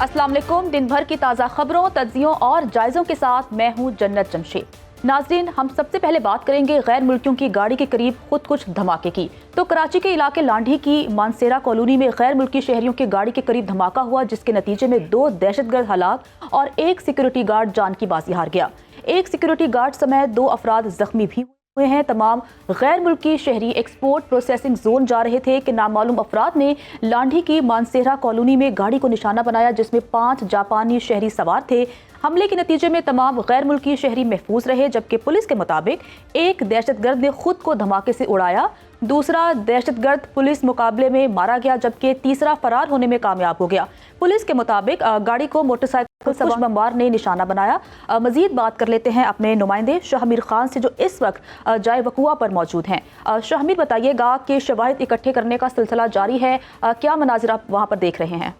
अस्सलाम वालेकुम। दिन भर की ताज़ा खबरों, तज्जियों और जायज़ों के साथ मैं हूं जन्नत जमशेद। नाज़रीन, हम सबसे पहले बात करेंगे गैर मुल्कियों की गाड़ी के करीब खुद कुछ धमाके की। तो कराची के इलाके लांढी की मानसेरा कॉलोनी में गैर मुल्की शहरियों की गाड़ी के करीब धमाका हुआ, जिसके नतीजे में 2 दहशतगर्द हलाक और 1 सिक्योरिटी गार्ड जान की बाजी हार गया। 1 सिक्योरिटी गार्ड समेत 2 अफराद जख्मी भी हुए हैं। तमाम गैर मुल्की शहरी एक्सपोर्ट प्रोसेसिंग जोन जा रहे थे कि नामालूम अफराद ने लांढी की मानसेरा कॉलोनी में गाड़ी को निशाना बनाया, जिसमें 5 जापानी शहरी सवार थे। हमले के नतीजे में तमाम गैर मुल्की शहरी महफूज रहे, जबकि पुलिस के मुताबिक एक दहशतगर्द ने खुद को धमाके से उड़ाया, दूसरा दहशतगर्द पुलिस मुकाबले में मारा गया, जबकि तीसरा फरार होने में कामयाब हो गया। पुलिस के मुताबिक गाड़ी को मोटरसाइकिल सवार बमबार ने निशाना बनाया। मजीद बात कर लेते हैं अपने नुमाइंदे शाहमीर खान से, जो इस वक्त जाए वकुआ पर मौजूद हैं। शाहमीर, बताइएगा कि शवाहिद इकट्ठे करने का सिलसिला जारी है, क्या मनाजिर आप वहाँ पर देख रहे हैं?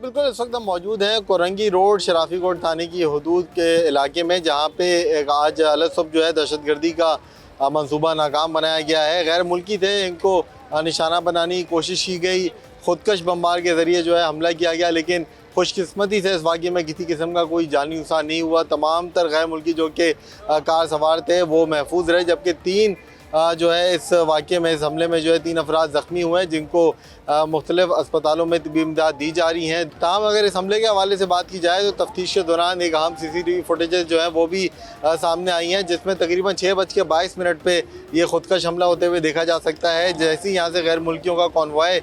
बिल्कुल, इस वक्त हम मौजूद हैं कोरंगी रोड शराफी कोट थाने की हदूद के इलाके में, जहाँ पे आज अलग सुबह जो है दहशतगर्दी का मंसूबा नाकाम बनाया गया है। गैर मुल्की थे, इनको निशाना बनाने की कोशिश की गई, खुदकश बमबार के ज़रिए जो है हमला किया गया, लेकिन खुशकिस्मती से इस वाक़े में किसी किस्म का कोई जानी नुकसान नहीं हुआ। तमाम तर गैर मुल्की जो कि कार सवार थे वो महफूज रहे, जबकि 3 जो है इस वाक़े में, इस हमले में जो है 3 अफराद ज़ख्मी हुए हैं, जिनको मुख्तलिफ़ अस्पतालों में तबी इमदाद दी जा रही हैं। ताहम अगर इस हमले के हवाले से बात की जाए तो तफ्तीश के दौरान एक अहम CCTV फुटेजेस जो है वो भी सामने आई हैं, जिसमें तकरीबन 6:22 पे ये खुदकश हमला होते हुए देखा जा सकता है। जैसे ही यहाँ से गैर मुल्कियों का कॉन्वॉय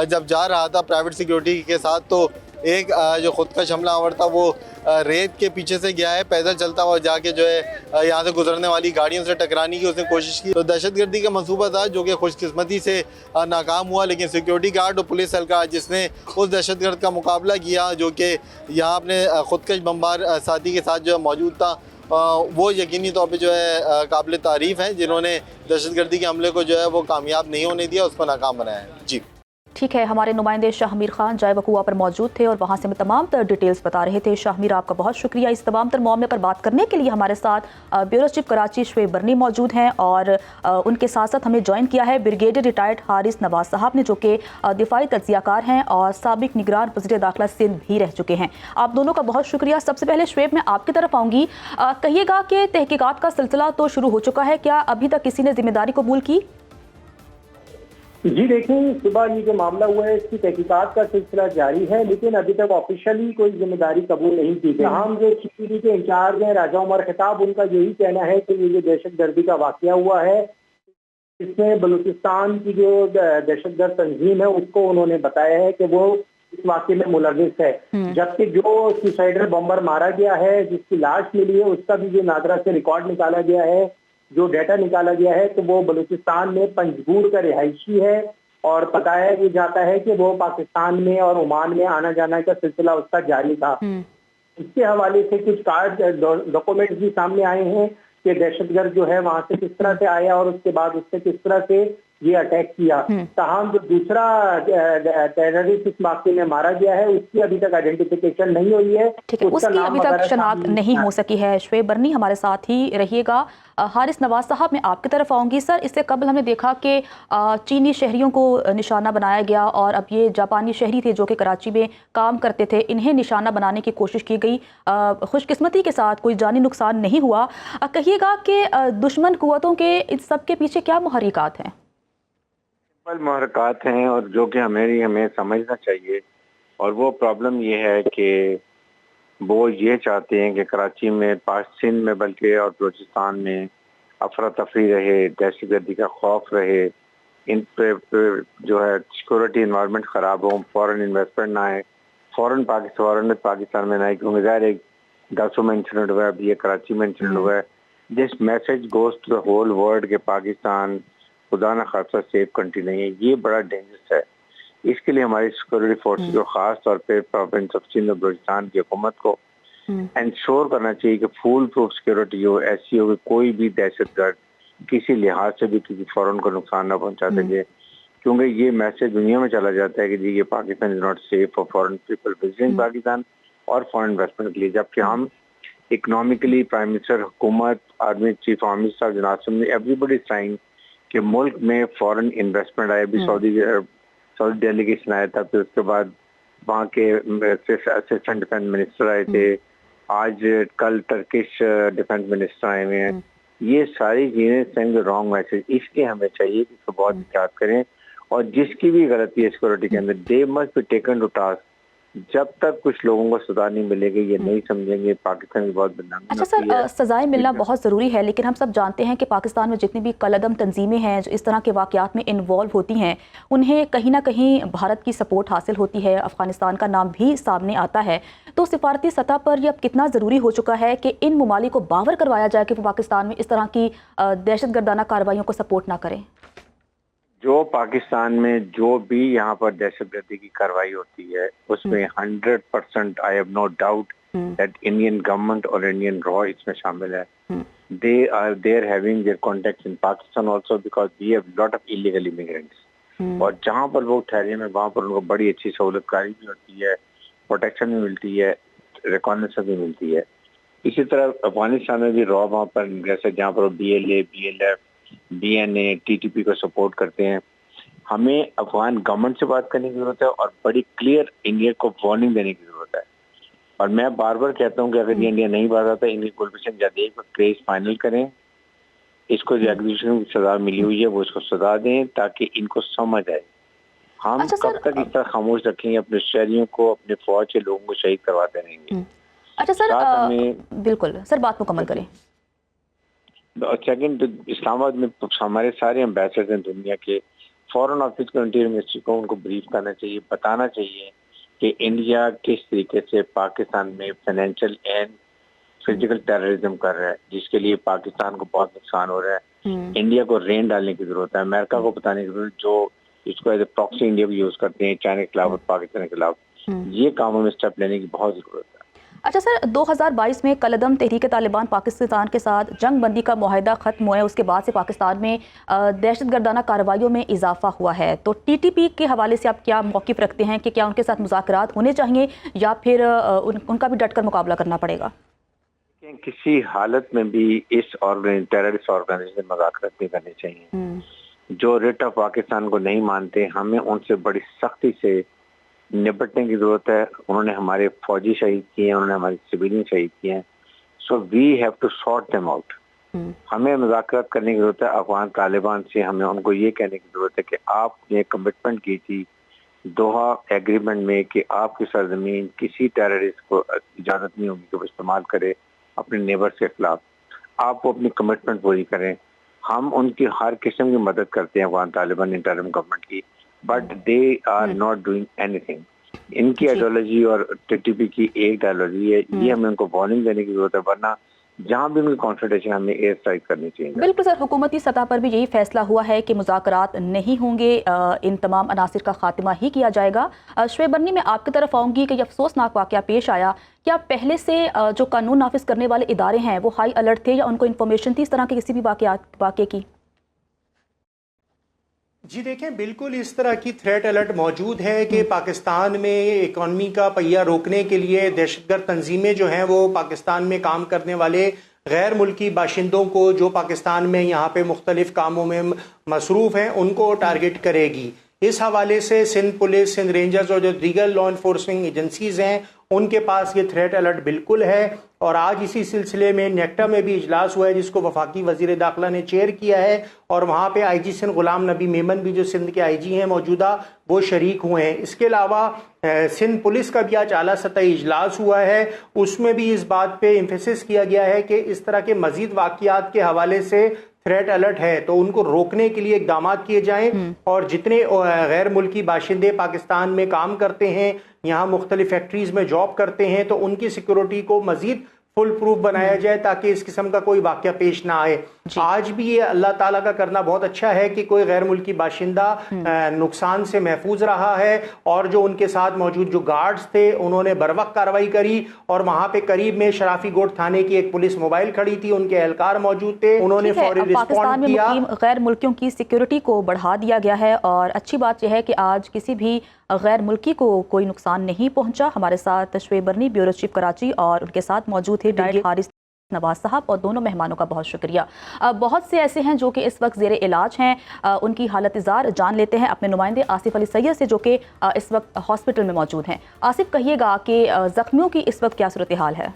जब जा रहा था प्राइवेट सिक्योरिटी के साथ, तो एक जो खुदकश हमलावर था वो रेत के पीछे से गया है, पैदल चलता हुआ जाके जो है यहाँ से गुजरने वाली गाड़ियों से टकराने की उसने कोशिश की। तो दहशतगर्दी का मंसूबा था जो कि खुशकिस्मती से नाकाम हुआ, लेकिन सिक्योरिटी गार्ड और पुलिस एहलकार जिसने उस दहशतगर्द का मुकाबला किया, जो कि यहाँ अपने खुदकश बमबार साथी के साथ जो है मौजूद था, वो यकीनी तौर पे जो है काबिल तारीफ़ हैं, जिन्होंने दहशतगर्दी के हमले को जो है वो कामयाब नहीं होने दिया, उसको नाकाम बनाया है। जी ठीक है, हमारे नुमाइंदे शाहमीर खान जाए वकुआ पर मौजूद थे और वहाँ से हमें तमाम तर डिटेल्स बता रहे थे। शाहमीर, आपका बहुत शुक्रिया। इस तमाम तर मामले पर बात करने के लिए हमारे साथ ब्यूरो चीफ कराची शुएब बरनी मौजूद हैं, और उनके साथ साथ हमें ज्वाइन किया है ब्रिगेडियर रिटायर्ड हारिस नवाज साहब ने, जो कि दिफाई तज्जियाकार हैं और साबिक निगरान वज़ीर दाखिला सिंध भी रह चुके हैं। आप दोनों का बहुत शुक्रिया। सबसे पहले शुएब, मैं आपकी तरफ आऊँगी। कहिएगा कि तहकीकात का सिलसिला तो शुरू हो चुका है, क्या अभी तक किसी ने जिम्मेदारी कबूल की? जी देखिए, सुबह ये जो मामला हुआ है इसकी तहकीकात का सिलसिला जारी है, लेकिन अभी तक ऑफिशियली कोई जिम्मेदारी कबूल नहीं की गई। हम जो CPD के इंचार्ज हैं राजा उमर खिताब, उनका यही कहना है कि ये जो दहशतगर्दी का वाकया हुआ है इसमें बलूचिस्तान की जो दहशतगर्द तंजीम है उसको उन्होंने बताया है कि वो इस वाकये में मुलविस है, जबकि जो सुसाइडल बम्बर मारा गया है, जिसकी लाश मिली है, उसका भी जो नादरा से रिकॉर्ड निकाला गया है, जो डेटा निकाला गया है, तो वो बलूचिस्तान में पंजगूर का रिहायशी है और बताया भी जाता है कि वो पाकिस्तान में और ओमान में आना जाना का सिलसिला उसका जारी था। इसके हवाले से कुछ कार्ड डॉक्यूमेंट्स भी सामने आए हैं कि दहशतगर्द जो है वहां से किस तरह से आया और उसके बाद उससे किस तरह से ये अटैक किया। ताहम जो दूसरा टेररिस्ट इस वाक़ये में मारा गया है उसकी अभी तक आइडेंटिफिकेशन नहीं हुई है, ठीक है, उसकी अभी तक शनाख्त नहीं हो सकी है। शुएब बरनी हमारे साथ ही रहिएगा। हारिस नवाज साहब, मैं आपकी तरफ आऊँगी। सर, इससे कबल हमने देखा कि चीनी शहरियों को निशाना बनाया गया और अब ये जापानी शहरी थे जो कि कराची में काम करते थे, इन्हें निशाना बनाने की कोशिश की गई। खुशकिस्मती के साथ कोई जानी नुकसान नहीं हुआ। कहिएगा कि दुश्मन कुव्वतों के इस सब के पीछे क्या मुहर्रिकात हैं? मुहर्रिकात हैं और जो कि हमें समझना चाहिए, और वो प्रॉब्लम ये है कि वो ये चाहते हैं कि कराची में, सिंध में बल्कि और बलूचिस्तान में अफरा तफरी रहे, दहशतगर्दी का खौफ रहे, इन पे जो है सिक्योरिटी इन्वायरमेंट ख़राब हो, फॉरेन इन्वेस्टमेंट ना आए, फॉरेन पाकिस्तान में ना आए, क्योंकि ज़ाहिर एक 10 में इंसिडेंट हुआ है, अभी ये कराची में इंसिडेंट हुआ है। This message goes to the whole world के पाकिस्तान खुदा न खासा सेफ कंट्री नहीं है, ये बड़ा डेंजरस है। इसके लिए हमारी सिक्योरिटी फोर्सेस को खास तौर पे प्रोविंस ऑफ सिंध और बलूचिस्तान की हुकूमत को इंश्योर करना चाहिए कि फुल प्रूफ सिक्योरिटी हो, ऐसी हो कि कोई भी दहशतगर्द किसी लिहाज से भी किसी फौरन को नुकसान न पहुंचा सके, क्योंकि ये मैसेज दुनिया में चला जाता है कि जी ये Pakistan is not safe for foreign people visiting Pakistan और फॉरेन इन्वेस्टमेंट के लिए, जबकि हम इकोनॉमिकली प्राइम मिनिस्टर, हुकूमत, आर्मी चीफ आर्मी स्टाफ जनाब सिंह, एवरीबॉडी ट्राइंग कि मुल्क में फॉरेन इन्वेस्टमेंट आए। अभी सऊदी डेलीगेशन आया था, फिर उसके बाद वहाँ के असिस्टेंट डिफेंस मिनिस्टर आए थे, आज कल टर्किश डिफेंस मिनिस्टर आए हुए हैं। ये सारी चीजें सेंड रॉन्ग मैसेज, इसलिए हमें चाहिए कि इसको बहुत एहतियात करें और जिसकी भी गलती है सिक्योरिटी के अंदर they must be taken to task. जब तक कुछ लोगों को सजा नहीं मिलेगी, ये नहीं समझेंगे पाकिस्तान की बहुत बदनामी। अच्छा सर, सजाएं मिलना बहुत ज़रूरी है, लेकिन हम सब जानते हैं कि पाकिस्तान में जितनी भी कलअदम तंजीमें हैं जो इस तरह के वाक़यात में इन्वॉल्व होती हैं, उन्हें कहीं ना कहीं भारत की सपोर्ट हासिल होती है, अफ़गानिस्तान का नाम भी सामने आता है। तो सिफारती सतह पर यह अब कितना ज़रूरी हो चुका है कि इन ममालिक को बावर करवाया जाए कि वो पाकिस्तान में इस तरह की दहशतगर्दाना कार्रवाइयों को सपोर्ट ना करें। जो पाकिस्तान में जो भी यहाँ पर दहशतगर्दी की कार्रवाई होती है उसमें 100% I have no doubt that Indian government और इंडियन रॉ इसमें शामिल है। They are having their contacts in Pakistan also because we have lot of illegal immigrants. और जहाँ पर लोग ठहरे हैं वहाँ पर उनको बड़ी अच्छी सहूलतकारी भी होती है, प्रोटेक्शन भी मिलती है, रिकॉग्निशन भी मिलती है। इसी तरह अफगानिस्तान में भी रॉ वहाँ पर जैसे जहाँ पर BLA, BLF, DNA, TTP को सपोर्ट करते हैं। हमें अफगान गवर्नमेंट से बात करने की जरूरत है और बड़ी क्लियर इंडिया को वार्निंग देने की जरूरत है। और मैं बार बार कहता हूँ कि अगर ये इंडिया नहीं बात आता, इनकी गुलभूषण जादेव का केस फाइनल करें, इसको जो एग्जीक्यूशन की सजा मिली हुई है वो इसको सजा दें ताकि इनको समझ आए। हम अच्छा कब तक इस तरह खामोश रखेंगे, अपने शहरियों को, अपने फौज के लोगों को शहीद करवाते रहेंगे। अच्छा सर, बिल्कुल सर, बात मुकम्मल करें। और सेकंड, इस्लामाबाद में हमारे सारे एम्बेसडर हैं दुनिया के, फॉरेन ऑफिस को, इंटीरियर मिनिस्ट्री को उनको ब्रीफ करना चाहिए, बताना चाहिए कि इंडिया किस तरीके से पाकिस्तान में फाइनेंशियल एंड फिजिकल टेररिज्म कर रहा है, जिसके लिए पाकिस्तान को बहुत नुकसान हो रहा है। इंडिया को रेन डालने की जरूरत है, अमेरिका को बताने की जरूरत, जो इसको एज ए प्रॉक्सी इंडिया को यूज करते हैं चाइना के खिलाफ और पाकिस्तान के खिलाफ, ये कामों में स्टेप लेने की बहुत जरूरत है। अच्छा सर, 2022 में कलअदम तहरीक तालिबान पाकिस्तान के साथ जंग बंदी का मुआहिदा ख़त्म हुआ है, उसके बाद से पाकिस्तान में दहशतगर्दाना कार्रवाइयों में इजाफा हुआ है। तो TTP के हवाले से आप क्या मौक़िफ़ रखते हैं कि क्या उनके साथ मुज़ाकरात होने चाहिए या फिर उनका भी डटकर मुकाबला करना पड़ेगा? किसी हालत में भी इस टेररिस्ट ऑर्गेनाइजेशन से मुज़ाकरात नहीं करने चाहिए। जो रेट ऑफ पाकिस्तान को नहीं मानते, हमें उनसे बड़ी सख्ती से निपटने की जरूरत है। उन्होंने हमारे फौजी शहीद किए हैं, उन्होंने हमारे सिविलियन शहीद किए हैं। So we have to sort them out. हमें मुज़ाकरात करने की जरूरत है अफगान तालिबान से। हमें उनको ये कहने की जरूरत है कि आपने कमिटमेंट की थी दोहा एग्रीमेंट में कि आपकी सरजमीन किसी टेररिस्ट को इजाजत नहीं होगी कि वो इस्तेमाल करे अपने नेबर्स के खिलाफ। आप वो अपनी कमिटमेंट पूरी करें। हम उनकी हर किस्म की मदद करते हैं अफगान तालिबान इंटरिम गवर्नमेंट की, but they are not doing anything. इनकी आइडियोलॉजी और TTP की एक आइडियोलॉजी है, ये हमें उनको वार्निंग देने की जरूरत है, वरना जहाँ भी उनकी कॉन्फ्रंटेशन हमें एयर स्ट्राइक करनी चाहिए। बिल्कुल सर, हुकूमती सतह पर भी यही फैसला हुआ है कि मुज़ाकरात नहीं होंगे, इन तमाम अनासिर का खात्मा ही किया जाएगा। शुएब बर्नी, मैं आपकी तरफ आऊँगी कि यह अफसोसनाक वाक़या पेश आया। क्या पहले से जो कानून नाफिज करने वाले इदारे हैं वो हाई अलर्ट थे या उनको इन्फॉर्मेशन थी इस तरह के किसी भी वाक़े की? जी देखें, बिल्कुल इस तरह की थ्रेट अलर्ट मौजूद है कि पाकिस्तान में इकॉनमी का पहिया रोकने के लिए दहशतगर्द तंजीमें जो हैं वो पाकिस्तान में काम करने वाले गैर मुल्की बाशिंदों को जो पाकिस्तान में यहाँ पे मुख्तलिफ कामों में मसरूफ़ हैं उनको टारगेट करेगी। इस हवाले से सिंध पुलिस, सिंध रेंजर्स और जो दीगर लॉ इन्फोर्समेंट एजेंसीज हैं उनके पास ये थ्रेट अलर्ट बिल्कुल है। और आज इसी सिलसिले में नेक्टा में भी इजलास हुआ है जिसको वफाकी वजीर दाखिला ने चेयर किया है और वहाँ पे IG सिंध गुलाम नबी मेमन भी जो सिंध के IG हैं मौजूदा, वो शरीक हुए हैं। इसके अलावा सिंध पुलिस का भी आज आला सतही इजलास हुआ है, उसमें भी इस बात पे एम्फेसिस किया गया है कि इस तरह के मजीद वाक़ियात के हवाले से थ्रेट अलर्ट है तो उनको रोकने के लिए इकदाम किए जाएं और जितने गैर मुल्की बाशिंदे पाकिस्तान में काम करते हैं, यहाँ मुख्तलिफ फैक्ट्रीज में जॉब करते हैं, तो उनकी सिक्योरिटी को मजीद फुल प्रूफ बनाया जाए ताकि इस किस्म का कोई वाक़या पेश ना आए। आज भी ये अल्लाह ताला का करना बहुत अच्छा है कि कोई गैर मुल्की बाशिंदा नुकसान से महफूज रहा है और जो उनके साथ मौजूद जो गार्ड्स थे उन्होंने बरवक्त कार्रवाई करी और वहाँ पे करीब में शराफी गोट थाने की एक पुलिस मोबाइल खड़ी थी, उनके एहलकार मौजूद थे, उन्होंने फौरी रिस्पॉन्ड किया। गैर मुल्कियों की सिक्योरिटी को बढ़ा दिया गया है और अच्छी बात यह है कि आज किसी भी गैर मुल्की को कोई नुकसान नहीं पहुंचा। हमारे साथ शुएब बर्नी, ब्यूरो चीफ कराची, और उनके साथ मौजूद थे डायरेक्टर हारिस नवाज साहब और दोनों मेहमानों का बहुत शुक्रिया। बहुत से ऐसे हैं जो कि इस वक्त ज़ेर इलाज हैं, उनकी हालत इज़ार जान लेते हैं अपने नुमाइंदे आसिफ अली सैयद से जो कि इस वक्त हॉस्पिटल में मौजूद हैं। आसिफ, कहिएगा कि ज़ख्मियों की इस वक्त क्या सूरत हाल है?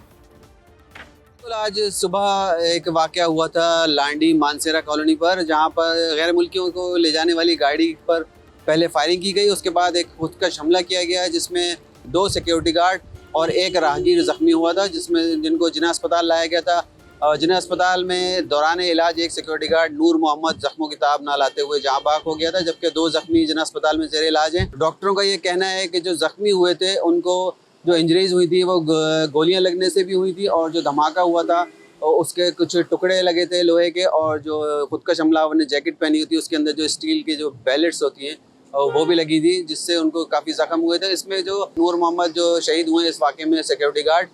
आज सुबह एक वाक़या हुआ था लांडी मानसेरा कॉलोनी पर, जहां पर गैर मुल्कियों को ले जाने वाली गाड़ी पर पहले फायरिंग की गई, उसके बाद एक खुदकश हमला किया गया जिसमें 2 सिक्योरिटी गार्ड और एक राहगीर जख्मी हुआ था, जिनको जिन्ना अस्पताल लाया गया था। जिन्ना अस्पताल में दौरान इलाज एक सिक्योरिटी गार्ड नूर मोहम्मद जख्मों की ताब ना लाते हुए जहाँ बाक हो गया था, जबकि 2 जख्मी जिन्ना अस्पताल में ज़ेर इलाज हैं। डॉक्टरों का ये कहना है कि जो जख्मी हुए थे उनको जो इंजरीज हुई थी वो गोलियां लगने से भी हुई थी, और जो धमाका हुआ था उसके कुछ टुकड़े लगे थे लोहे के, और जो खुदकश हमलावर ने जैकेट पहनी होती है उसके अंदर जो स्टील की जो पैलेट्स होती हैं वो भी लगी थी, जिससे उनको काफ़ी ज़ख्म हुए थे। इसमें जो नूर मोहम्मद जो शहीद हुए इस वाक़े में सिक्योरिटी गार्ड,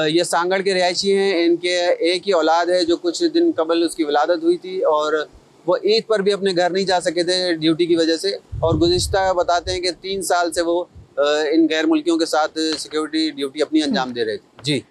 ये सांगड़ के रिहायशी हैं। इनके एक ही औलाद है जो कुछ दिन कबल उसकी विलादत हुई थी, और वो ईद पर भी अपने घर नहीं जा सके थे ड्यूटी की वजह से, और गुज़िश्ता बताते हैं कि 3 साल से वो इन गैर मुल्कियों के साथ सिक्योरिटी ड्यूटी अपनी अंजाम दे रहे थे। जी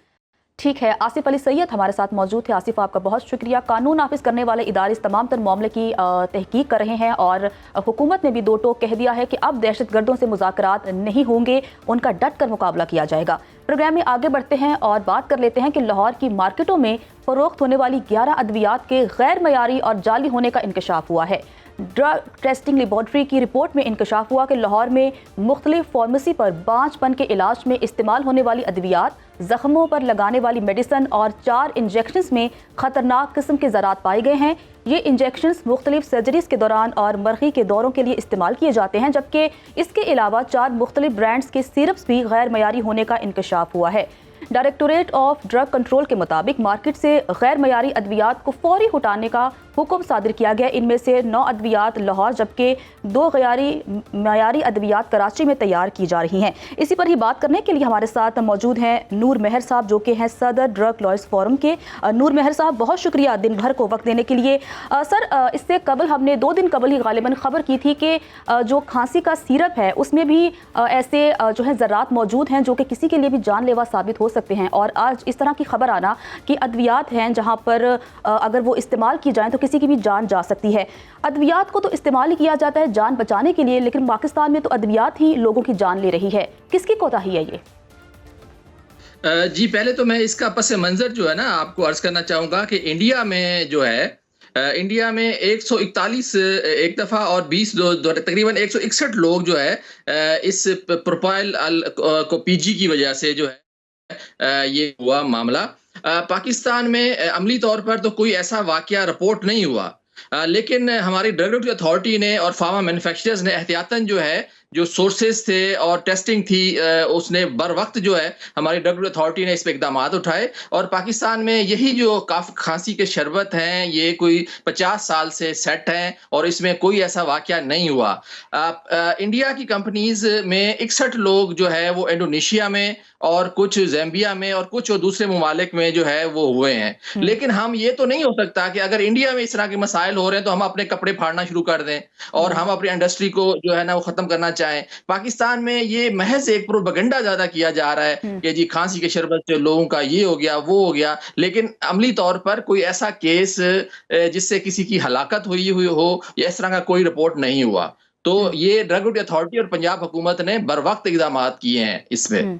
ठीक है, आसिफ अली सैयद हमारे साथ मौजूद थे। आसिफ, आपका बहुत शुक्रिया। कानून नाफिज करने वाले इदारे इस तमाम तर मामले की तहकीक कर रहे हैं, और हुकूमत ने भी 2 टोक कह दिया है कि अब दहशतगर्दों से मुज़ाकरात नहीं होंगे, उनका डट कर मुकाबला किया जाएगा। प्रोग्राम में आगे बढ़ते हैं और बात कर लेते हैं कि लाहौर की मार्केटों में फरोख्त होने वाली 11 अद्वियात के गैर मयारी और जाली होने का इंकशाफ हुआ है। ड्रग टेस्टिंग लेबॉर्ट्री की रिपोर्ट में इंकशाफ हुआ कि लाहौर में मुख्तलिफ फार्मेसी पर बांझपन के इलाज में इस्तेमाल होने वाली अद्वियात, जख्मों पर लगाने वाली मेडिसन और 4 इंजेक्शंस में ख़तरनाक किस्म के ज़रात पाए गए हैं। ये इंजेक्शंस मुख्तलिफ सर्जरीज के दौरान और मरगी के दौरों के लिए इस्तेमाल किए जाते हैं, जबकि इसके अलावा 4 मुख्तलिफ ब्रांड्स के सिरप्स भी गैर मयारी होने का इंकशाफ हुआ है। डायरेक्टोरेट ऑफ ड्रग कंट्रोल के मुताबिक मार्केट से गैर मयारी अद्वियात को फौरी हटाने का हुक्म सादिर किया गया। इनमें से 9 अद्वियात लाहौर जबकि 2 गैर मयारी अद्वियात कराची में तैयार की जा रही हैं। इसी पर ही बात करने के लिए हमारे साथ मौजूद हैं नूर मेहर साहब, जो कि हैं सदर ड्रग लॉयर्स फोरम के। नूर मेहर साहब, बहुत शुक्रिया दिन भर को वक्त देने के लिए। सर, इससे कबल हमने 2 दिन कबल ही गालिबन खबर की थी कि जो खांसी का सिरप है उसमें भी ऐसे जो है ज़रात मौजूद हैं जो कि किसी के लिए भी जानलेवा साबित हो सकते हैं, और आज इस तरह की खबर आना कि अद्वियात हैं जहां पर अगर वो इस्तेमाल की जाएं तो किसी की भी जान जा सकती है। अद्वियात को तो इस्तेमाल ही किया जाता है जान बचाने के लिए, लेकिन पाकिस्तान में तो अद्वियात ही लोगों की जान ले रही है। किसकी कोताही है ये? जी, पहले तो मैं इसका पस मंजर जो है ना आपको अर्ज करना चाहूँगा कि इंडिया में जो है इंडिया में 141 एक दफ़ा और 20 तकरीबन 161 लोग जो है इस प्रोफाइल को पीजी की वजह से जो है ये हुआ मामला। पाकिस्तान में अमली तौर पर तो कोई ऐसा वाकया रिपोर्ट नहीं हुआ, लेकिन हमारी ड्रग रेगुलेटरी अथॉरिटी ने और फार्मा मैन्युफैक्चरर्स ने एहतियातन जो है जो सोर्सेज थे और टेस्टिंग थी उसने बर वक्त जो है हमारी ड्रग रेगुलेटरी अथॉरिटी ने इस पर इकदाम उठाए, और पाकिस्तान में यही जो खांसी के शरबत हैं ये कोई 50 साल से सेट हैं और इसमें कोई ऐसा वाकया नहीं हुआ। इंडिया की कंपनीज में 61 लोग जो है वो इंडोनेशिया में और कुछ ज़ैम्बिया में और कुछ दूसरे ममालिक में जो है वो हुए हैं। लेकिन हम ये तो नहीं हो सकता कि अगर इंडिया में इस तरह के मसाइल हो रहे हैं तो हम अपने कपड़े फाड़ना शुरू कर दें और हम अपनी इंडस्ट्री को जो है ना वो खत्म करना चाहें। पाकिस्तान में ये महज एक प्रोपेगेंडा ज्यादा किया जा रहा है कि जी खांसी के शरबत से लोगों का ये हो गया वो हो गया, लेकिन अमली तौर पर कोई ऐसा केस जिससे किसी की हलाकत हुई हो या इस तरह का कोई रिपोर्ट नहीं हुआ। तो ये ड्रग रेगुलेटरी अथॉरिटी और पंजाब हुकूमत ने बर वक्त इक़दाम किए हैं इसमें।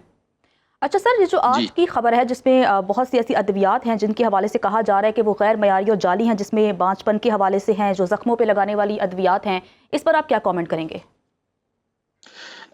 अच्छा सर, ये जो आज की खबर है जिसमें बहुत सी ऐसी अद्वियात हैं जिनके हवाले से कहा जा रहा है कि वो गैर मयारी और जाली हैं, जिसमें बांझपन के हवाले से हैं, जो जख्मों पे लगाने वाली अद्वियात हैं, इस पर आप क्या कमेंट करेंगे?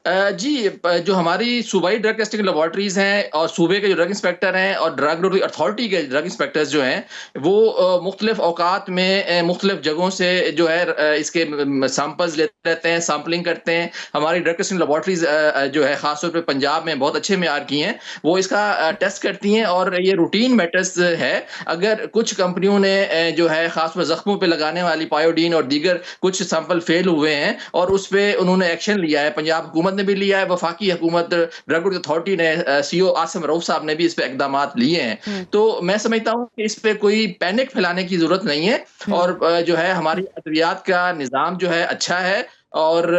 जी, जो हमारी सूबाई ड्रग टेस्टिंग लेबॉर्ट्रीज हैं और सूबे के जो ड्रग इंस्पेक्टर हैं और ड्रग रेगुलेटरी अथॉरिटी के ड्रग इंस्पेक्टर्स जो हैं वो मुख्तलिफ औकात में मुख्तलिफ जगहों से जो है इसके सैंपल्स लेते रहते हैं, सैम्पलिंग करते हैं। हमारी ड्रग टेस्टिंग लेबॉर्ट्रीज जो है ख़ासतौर पर पंजाब में बहुत अच्छे मेयार की हैं, वो इसका टेस्ट करती हैं और ये रूटीन मैटर्स है। अगर कुछ कंपनियों ने जो है ख़ास पर जख्मों पर लगाने वाली पायोडीन और दीगर कुछ सैंपल फेल हुए हैं और उस पर उन्होंने एक्शन लिया है, पंजाब हुकूमत ने भी लिया है, वफाकी हुकूमत ड्रग रेगुलेटरी अथॉरिटी ने सीओ आसिम रऊफ साहब ने भी इस पे इकदाम लिए हैं। तो मैं समझता हूं कि इस पे कोई पैनिक फैलाने की जरूरत नहीं है और जो है हमारी अद्वियात का निजाम जो है अच्छा है और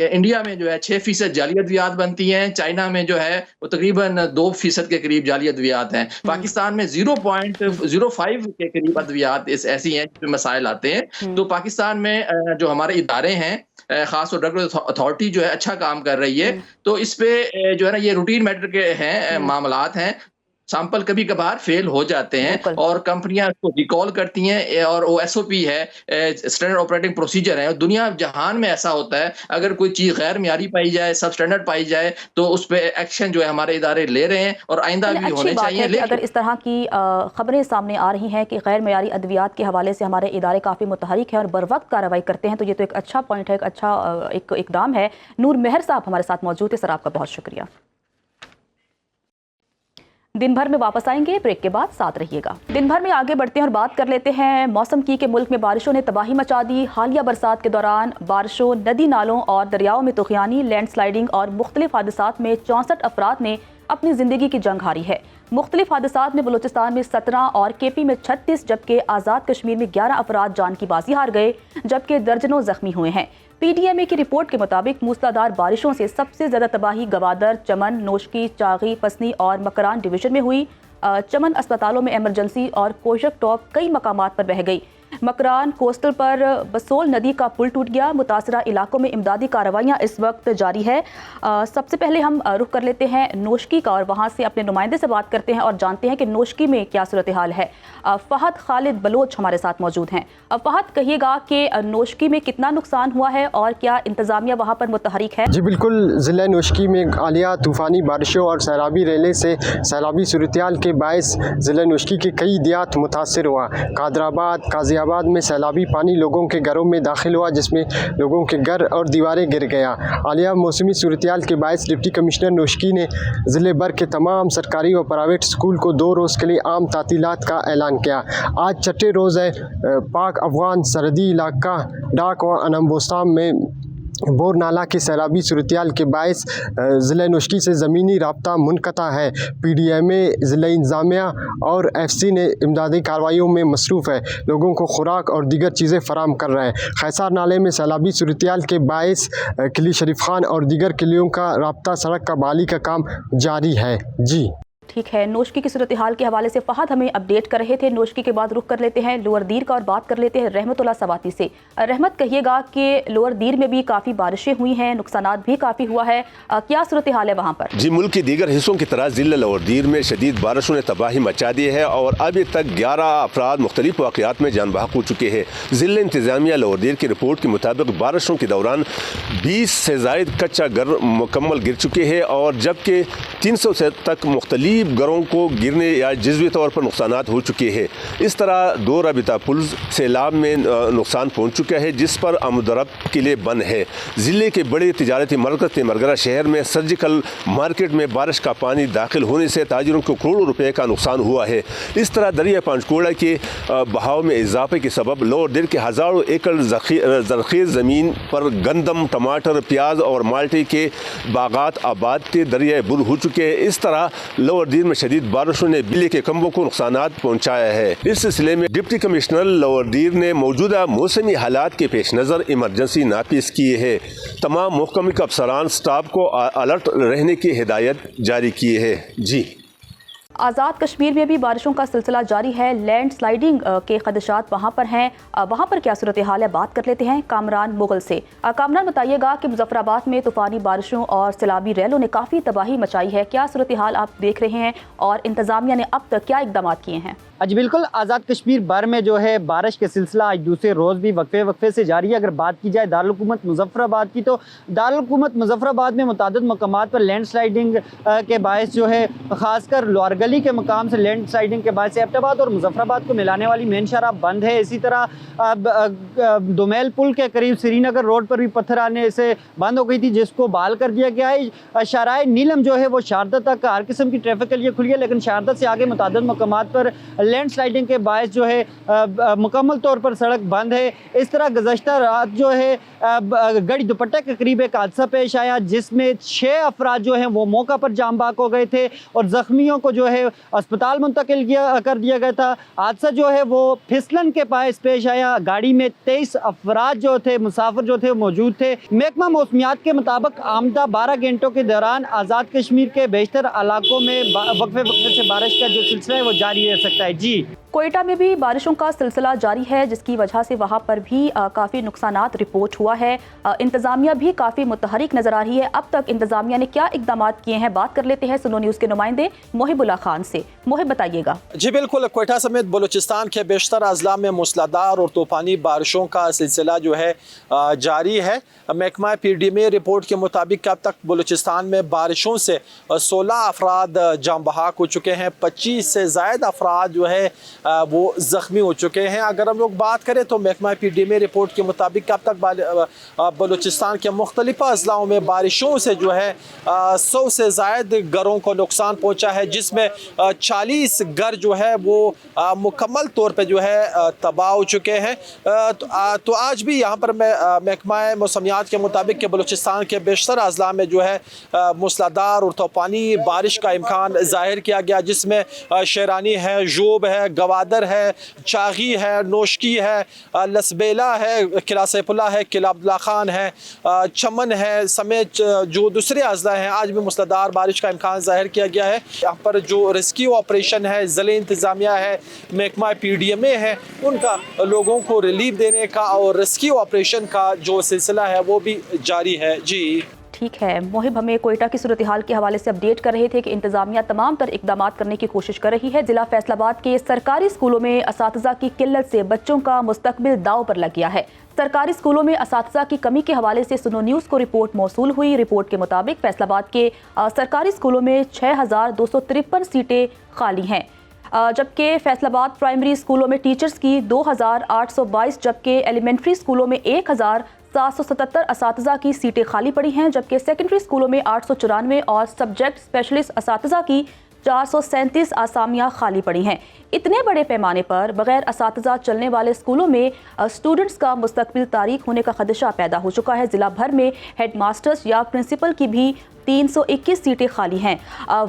इंडिया में जो है 6% जाली अद्वियात बनती हैं, चाइना में जो है वो तकरीबन 2% के करीब जाली अद्वियात हैं, पाकिस्तान में 0.05 के करीब अद्वियात ऐसी हैं जिसमें मसाइल आते हैं। तो पाकिस्तान में जो हमारे इदारे हैं, खास तौर ड्रग अथॉरिटी जो है अच्छा काम कर रही है। तो इस पे जो है ना ये रूटीन मैटर के हैं मामलात हैं, सैंपल कभी कभार फेल हो जाते हैं और कंपनियां उसको रिकॉल करती हैं और वो एसओपी है, स्टैंडर्ड ऑपरेटिंग प्रोसीजर है। दुनिया जहान में ऐसा होता है, अगर कोई चीज गैर मियारी पाई जाए, सब स्टैंडर्ड पाई जाए, तो उस पर एक्शन जो है हमारे इदारे ले रहे हैं और आइंदा भी होने चाहिए। लेकिन अगर इस तरह की खबरें सामने आ रही हैं कि गैर मियारी अद्वियात के हवाले से हमारे इदारे काफ़ी मुतहरिक हैं और बर वक्त कार्रवाई करते हैं, तो ये तो एक अच्छा पॉइंट है, एक अच्छा इकदाम है। नूर मेहर साहब हमारे साथ मौजूद है, सर आपका बहुत शुक्रिया। दिन भर में वापस आएंगे, ब्रेक के बाद साथ रहिएगा। दिन भर में आगे बढ़ते हैं और बात कर लेते हैं मौसम की कि मुल्क में बारिशों ने तबाही मचा दी। हालिया बरसात के दौरान बारिशों, नदी नालों और दरियाओं में तूफ़ानी, लैंडस्लाइडिंग और मुख्तलिफ हादसात में 64 अफराद ने अपनी ज़िंदगी की जंग हारी है। मुख्तलिफ हादसात में बलूचिस्तान में 17 और केपी में 36 जबकि आज़ाद कश्मीर में 11 अफराद जान की बाजी हार गए, जबकि दर्जनों जख्मी हुए हैं। पीडीएमए की रिपोर्ट के मुताबिक मूसलाधार बारिशों से सबसे ज़्यादा तबाही गवादर, चमन, नोशकी, चागी, पसनी और मकरान डिवीज़न में हुई। चमन अस्पतालों में इमरजेंसी और कोशक टॉप कई मकामात पर बह गई। मकरान कोस्टल पर बसोल नदी का पुल टूट गया। मुतासरा इलाकों में इमदादी कार्रवाइयाँ इस वक्त जारी है। सबसे पहले हम रुख कर लेते हैं नोशकी का और वहाँ से अपने नुमाइंदे से बात करते हैं और जानते हैं कि नोशकी में क्या सूरत हाल है। फ़हद खालिद बलोच हमारे साथ मौजूद हैं। फ़हद, कहिएगा कि नोशकी में कितना नुकसान हुआ है और क्या इंतज़ामिया वहाँ पर मुतहरिक है? जी बिल्कुल, ज़िला नोशकी में आलिया तूफ़ानी बारिशों और सैलाबी रेले से सैलाबी सूरत-ए-हाल के बायस ज़िला नोशकी के कई दियात मुतासर हुआ। कादराबाद, गाज़ियाबाद में सैलाबी पानी लोगों के घरों में दाखिल हुआ, जिसमें लोगों के घर और दीवारें गिर गया। आलिया मौसमी सूरत-ए-हाल के बायस डिप्टी कमिश्नर नोशकी ने ज़िले भर के तमाम सरकारी और प्राइवेट स्कूल को 2 रोज़ के लिए आम तातीलात का ऐलान किया। आज छठे रोज़ है पाक अफगान सरहदी इलाका डाक व अनम्बोस्तान में बोर नाला के सैलाबी सूरत-ए-हाल के बायस ज़िला नोशकी से ज़मीनी राब्ता मुनक़ता है। पीडीएमए, ज़िला इंतज़ामिया और एफसी ने इमदादी कार्रवाइयों में मसरूफ़ है, लोगों को खुराक और दीगर चीज़ें फराम कर रहे हैं। खैसार नाले में सैलाबी सूरत-ए-हाल के बायस किली शरीफ खान और दीगर किलियों का राब्ता सड़क का बहाली का काम जारी है। जी ठीक है, नोशकी की सूरत हाल के हवाले से फ़हद हमें अपडेट कर रहे थे। नोशकी के बाद रुख कर लेते हैं लोअर दीर का और बात कर लेते हैं रहमतुल्लाह सवाती से। रहमत, कहिएगा कि लोअर दीर में भी काफ़ी बारिशें हुई हैं, नुकसानात भी काफ़ी हुआ है, क्या सूरत हाल है वहाँ पर? जी, मुल्क के दीगर हिस्सों की तरह ज़िला लोअर दीर में शदीद बारिशों ने तबाही मचा दी है और अभी तक 11 अफराद मुख्तलिफ वाक़यात में जान बहक हो चुके हैं। ज़िला इंतज़ामिया लोअर दीर की रिपोर्ट के मुताबिक बारिशों के दौरान 20 से ज़ायद कच्चा घर मुकम्मल गिर चुके हैं और जबकि 300 से तक मुख्तलिफ घरों को गिरने या जज़वी तौर पर नुकसानात हो चुके हैं। इस तरह 2 राबिता पुल सैलाब में नुकसान पहुँच चुका है, जिस पर आमदरफ्त के लिए बंद है। ज़िले के बड़े तिजारती मरकज़ मरगरा शहर में सर्जिकल मार्केट में बारिश का पानी दाखिल होने से ताजिरों को करोड़ों रुपए का नुकसान हुआ है। इस तरह दरिया पंचकोड़ा के बहाव में इजाफे के सबब लोअर दीर के हज़ारों एकड़ ज़रख़ीज़ ज़मीन पर गंदम, टमाटर, प्याज और माल्टे के बागात आबाद थे दरिया बुर हो चुके हैं। इस तरह लोअर दीर में शदीद बारिशों ने बिजली के खंभों को नुकसानात पहुंचाया है। इस सिलसिले में डिप्टी कमिश्नर लोअर दीर ने मौजूदा मौसमी हालात के पेश नज़र इमरजेंसी नाफिज किए है। तमाम महकमे के अफसरान स्टाफ को अलर्ट रहने की हिदायत जारी की है। जी, आज़ाद कश्मीर में भी बारिशों का सिलसिला जारी है, लैंड स्लाइडिंग के खदशात वहाँ पर हैं, वहाँ पर क्या सूरत हाल है, बात कर लेते हैं कामरान मुगल से। कामरान, बताइएगा कि मुजफ्फराबाद में तूफ़ानी बारिशों और सैलाबी रैलों ने काफ़ी तबाही मचाई है, क्या सूरत हाल आप देख रहे हैं और इंतज़ामिया ने अब तक क्या इक़दाम किए हैं? जी बिल्कुल, आज़ाद कश्मीर भर में जो है बारिश का सिलसिला आज दूसरे रोज़ भी वक्फे से जारी है। अगर बात की जाए दारुल हुकूमत मुजफ्फराबाद की, तो दारुल हुकूमत मुजफ्फराबाद में मुतादिद मकामात पर लैंड स्लाइडिंग के बायस जो है ख़ासकर लोअरगली के मकाम से लैंड स्लाइडिंग के बायस एबटाबाद और मुजफ्फराबाद को मिलाने वाली मेन शराह बंद है। इसी तरह दुमेल पुल के करीब श्रीनगर रोड पर भी पत्थर आने से बंद हो गई थी, जिसको बहाल कर दिया गया है। शाराय नीलम जो है वो शारदा तक हर किस्म की ट्रैफिक के लिए खुली है, लेकिन शारदा से आगे मुतादिद मकामात पर लैंड स्लाइडिंग के बायस जो है मुकम्मल तौर पर सड़क बंद है। इस तरह गुज़श्ता रात जो है गड़ी दुपट्टा के करीब एक हादसा पेश आया जिसमें 6 अफराद जो हैं वो मौका पर जाम बाक हो गए थे और ज़ख्मियों को जो है अस्पताल मुंतकिल कर दिया गया था। हादसा जो है वो फिसलन के बायस पेश आया। गाड़ी में 23 अफराद जो थे, मुसाफिर जो थे मौजूद थे। महकमा मौसमियात के मुताबिक आमदा 12 घंटों के दौरान आज़ाद कश्मीर के बेशतर इलाकों में वक्फे वक्फे से बारिश का जो सिलसिला है वो जारी रह सकता है। जी, कोयटा में भी बारिशों का सिलसिला जारी है जिसकी वजह से वहां पर भी काफ़ी नुकसानात रिपोर्ट हुआ है। इंतज़ामिया भी काफ़ी मुतहरिक नज़र आ रही है। अब तक इंतज़ामिया ने क्या इकदाम किए हैं, बात कर लेते हैं सुनो न्यूज़ के नुमाइंदे मोहिबुल्ला खान से। मोहिब, बताइएगा। जी बिल्कुल, कोयटा समेत बलूचिस्तान के बेशतर अजला में मूसलाधार और तूफ़ानी बारिशों का सिलसिला जो है जारी है। महकमा PDMA रिपोर्ट के मुताबिक अब तक बलूचिस्तान में बारिशों से 16 अफराद जाम बहाक हो चुके हैं। 25 से ज़ायद अफराद जो है वो ज़ख्मी हो चुके हैं। अगर हम लोग बात करें तो महकमा PDMA रिपोर्ट के मुताबिक अब तक बलूचिस्तान के मुख्तलिफ अजलाओं में बारिशों से जो है 100 से ज़ायद घरों को नुकसान पहुँचा है, जिसमें 40 घर जो है वो मुकम्मल तौर पर जो है तबाह हो चुके हैं। तो आज भी यहाँ पर महकमा मौसमियात के मुताबिक कि बलूचिस्तान के बेशतर अजला में जो है मूसलाधार और तूफ़ानी बारिश का इम्कान ज़ाहिर किया गया, जिसमें शेरानी है, जोब है, गवादर है, चागी है, नोशकी है, लसबेला है, किला सैफुल्ला है, किला अब्दुल्ला खान है, चमन है समेत जो दूसरे अजला हैं, आज भी मूसलाधार बारिश का इम्कान ज़ाहिर किया गया है। यहाँ पर जो रेस्क्यू ऑपरेशन है, ज़िले इंतज़ामिया है, महकमा PDMA है, उनका लोगों को रिलीफ देने का और रेस्क्यू ऑपरेशन का जो सिलसिला है वो भी जारी है। जी ठीक है, मोहिब हमें कोयटा की सूरत हाल के हवाले से अपडेट कर रहे थे कि इंतजामिया तमाम तर इकदाम करने की कोशिश कर रही है। जिला फैसलाबाद के सरकारी स्कूलों में असातिज़ा की किल्लत से बच्चों का मुस्तकबिल दाव पर लग गया है। सरकारी स्कूलों में असातिज़ा की कमी के हवाले से सुनो न्यूज़ को रिपोर्ट मौसूल हुई। रिपोर्ट के मुताबिक फैसलाबाद के सरकारी स्कूलों में 6253 सीटें खाली हैं, जबकि फैसलाबाद प्राइमरी स्कूलों में टीचर्स की 2822, जबकि एलिमेंट्री स्कूलों में 1777 असातिज़ा की सीटें खाली पड़ी हैं, जबकि सेकेंडरी स्कूलों में 894 और सब्जेक्ट स्पेशलिस्ट असातिज़ा की 437 आसामियाँ खाली पड़ी हैं। इतने बड़े पैमाने पर बगैर असातिज़ा चलने वाले स्कूलों में स्टूडेंट्स का मुस्तकबिल तारीख होने का खदशा पैदा हो चुका है। ज़िला भर में हेड मास्टर्स या प्रिंसिपल की भी 321 सीटें खाली हैं।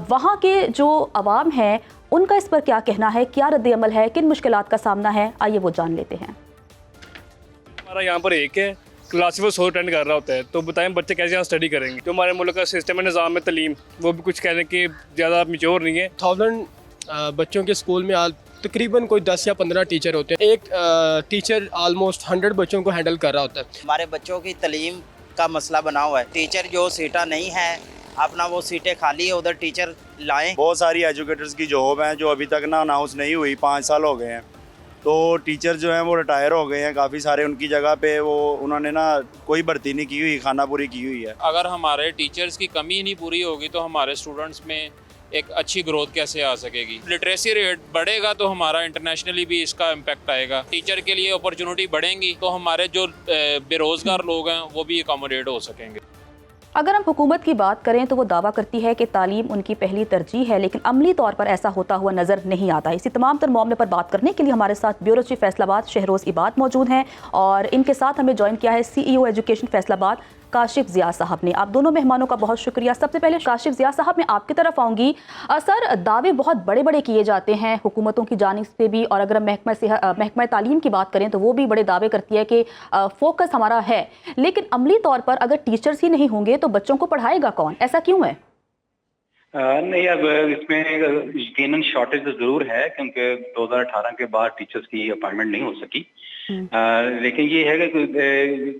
वहाँ के जो अवाम हैं उनका इस पर क्या कहना है, क्या रद्द-ए-अमल है, किन मुश्किलात का सामना है, आइए वो जान लेते हैं। हमारा यहाँ पर एक है क्लास वो 100 अटेंड कर रहा होता है, तो बताएं बच्चे कैसे यहाँ स्टडी करेंगे। जो हमारे मुल्क का सिस्टम है, निज़ाम है तलीम, वो भी कुछ कहने के ज़्यादा मिच्योर नहीं है। 1000 बच्चों के स्कूल में तकरीबन कोई 10 या 15 टीचर होते हैं। एक टीचर ऑलमोस्ट 100 बच्चों को हैंडल कर रहा होता है। हमारे बच्चों की तलीम का मसला बना हुआ है। टीचर जो सीटें नहीं है, अपना वो सीटें खाली है, उधर टीचर लाएं। बहुत सारी एजुकेटर्स की जॉब हैं जो अभी तक ना अनाउंस नहीं हुई, 5 साल हो गए हैं। तो टीचर जो हैं वो रिटायर हो गए हैं काफ़ी सारे, उनकी जगह पे वो उन्होंने ना कोई भर्ती नहीं की हुई, खाना पूरी की हुई है। अगर हमारे टीचर्स की कमी नहीं पूरी होगी तो हमारे स्टूडेंट्स में एक अच्छी ग्रोथ कैसे आ सकेगी। लिटरेसी रेट बढ़ेगा तो हमारा इंटरनेशनली भी इसका इम्पैक्ट आएगा। टीचर के लिए अपॉर्चुनिटी बढ़ेंगी तो हमारे जो बेरोज़गार लोग हैं वो भी अकोमोडेट हो सकेंगे। अगर हम हुकूमत की बात करें तो वो दावा करती है कि तालीम उनकी पहली तरजीह है, लेकिन अमली तौर पर ऐसा होता हुआ नज़र नहीं आता। इसी तमाम तर मामले पर बात करने के लिए हमारे साथ ब्यूरो चीफ फैसलाबाद शहरोज़ इबाद मौजूद हैं और इनके साथ हमें ज्वाइन किया है CEO एजुकेशन फैसलाबाद काशिफ ज़िया साहब ने। आप दोनों मेहमानों का बहुत शुक्रिया। सबसे पहले काशिफ ज़िया साहब, मैं आपकी तरफ आऊँगी। सर, दावे बहुत बड़े बड़े किए जाते हैं हुकूमतों की जानिब से भी, और अगर हम महकमा तालीम की बात करें तो वो भी बड़े दावे करती है कि फोकस हमारा है, लेकिन अमली तौर पर अगर टीचर्स ही नहीं होंगे तो बच्चों को पढ़ाएगा कौन? ऐसा क्यों है? नहीं, अब इसमें यकीनन शॉर्टेज तो ज़रूर है क्योंकि 2018 के बाद टीचर्स की अपॉइंटमेंट नहीं हो सकी। लेकिन ये है कि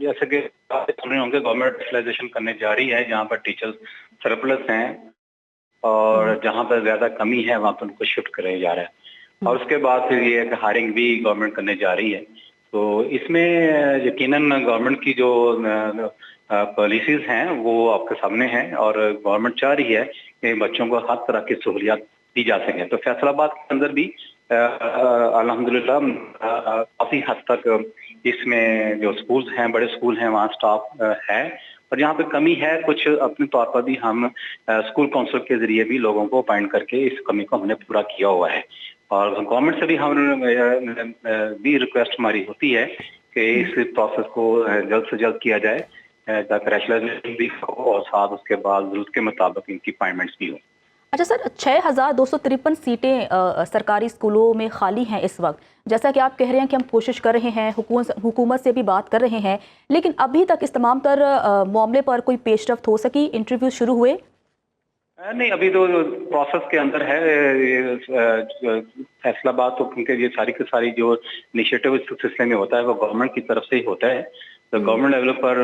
जैसे कि सुन रहे होंगे गवर्नमेंट स्पेशलाइजेशन करने जा रही है, जहाँ पर टीचर्स सरप्लस हैं और जहाँ पर ज़्यादा कमी है वहाँ पर उनको शिफ्ट कराया जा रहा है। और उसके बाद फिर ये है कि हायरिंग भी गवर्नमेंट करने जा रही है। तो इसमें यकीनन गवर्नमेंट की जो पॉलिसीज़ हैं वो आपके सामने हैं और गवर्नमेंट चाह रही है कि बच्चों को हर तरह की सहूलियात दी जा सकें। तो फैसलाबाद के अंदर भी अल्हम्दुलिल्लाह काफ़ी हद तक इसमें जो स्कूल्स हैं, बड़े स्कूल हैं, वहाँ स्टाफ है और जहाँ पे कमी है कुछ अपने तौर पर भी हम स्कूल काउंसिल के जरिए भी लोगों को अपॉइंट करके इस कमी को हमने पूरा किया हुआ है। और गवर्नमेंट से भी हम भी रिक्वेस्ट हमारी होती है कि इस प्रोसेस को जल्द से जल्द किया जाए ताकि रैशनलाइजेशन भी हो और साथ उसके बाद जरूरत के मुताबिक इनकी अपॉइंटमेंट्स भी हो। अच्छा सर, 6,253 सीटें सरकारी स्कूलों में खाली हैं इस वक्त। जैसा कि आप कह रहे हैं कि हम कोशिश कर रहे हैं, हुकूमत से भी बात कर रहे हैं, लेकिन अभी तक इस तमाम तर मामले पर कोई पेशरफ्त हो सकी? इंटरव्यू शुरू हुए? नहीं, अभी तो प्रोसेस के अंदर है। फैसलाबाद तो क्योंकि ये सारी की सारी जो इनिशिएटिव इस सिलसिले में होता है वो गवर्नमेंट की तरफ से ही होता है। तो गवर्नमेंट लेवल पर